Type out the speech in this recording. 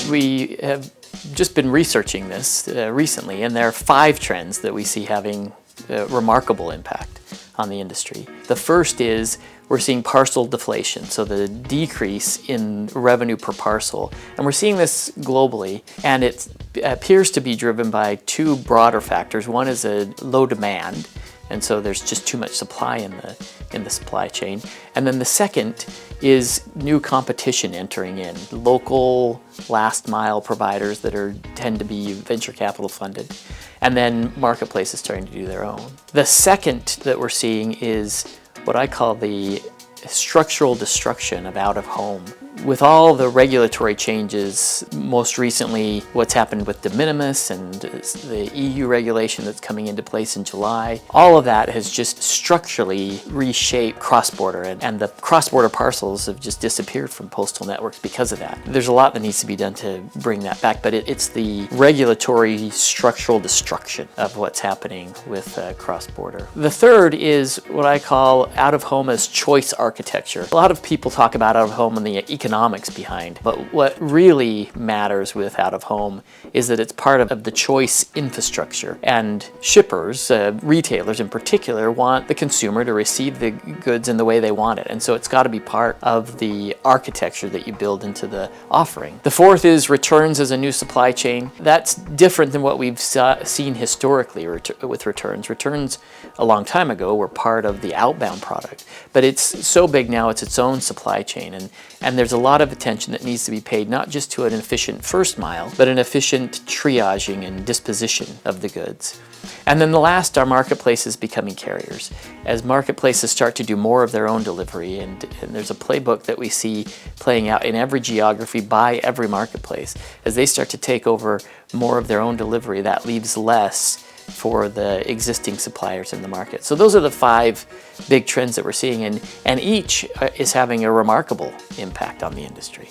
We have just been researching this recently, and there are 5 trends that we see having remarkable impact on the industry. The first is we're seeing parcel deflation, so the decrease in revenue per parcel. And we're seeing this globally, and it appears to be driven by 2 broader factors. One is a low demand, and so there's just too much supply in the supply chain. And then the second is new competition entering in. Local last mile providers that tend to be venture capital funded, and then marketplaces starting to do their own. The second that we're seeing is what I call the structural destruction of out-of-home. With all the regulatory changes, most recently what's happened with de minimis and the EU regulation that's coming into place in July, all of that has just structurally reshaped cross-border, and the cross-border parcels have just disappeared from postal networks because of that. There's a lot that needs to be done to bring that back, but it's the regulatory structural destruction of what's happening with cross-border. The third is what I call out-of-home as choice architecture. A lot of people talk about out-of-home and the economics behind, but what really matters with out-of-home is that it's part of the choice infrastructure. And shippers, retailers in particular, want the consumer to receive the goods in the way they want it. And so it's got to be part of the architecture that you build into the offering. The fourth is returns as a new supply chain. That's different than what we've seen historically with returns. Returns a long time ago were part of the outbound product, but it's so big now it's its own supply chain, and there's a lot of attention that needs to be paid not just to an efficient first mile, but an efficient triaging and disposition of the goods. And then the last are marketplaces becoming carriers. As marketplaces start to do more of their own delivery, and there's a playbook that we see playing out in every geography by every marketplace, as they start to take over more of their own delivery, that leaves less for the existing suppliers in the market. So those are the 5 big trends that we're seeing, and each is having a remarkable impact on the industry.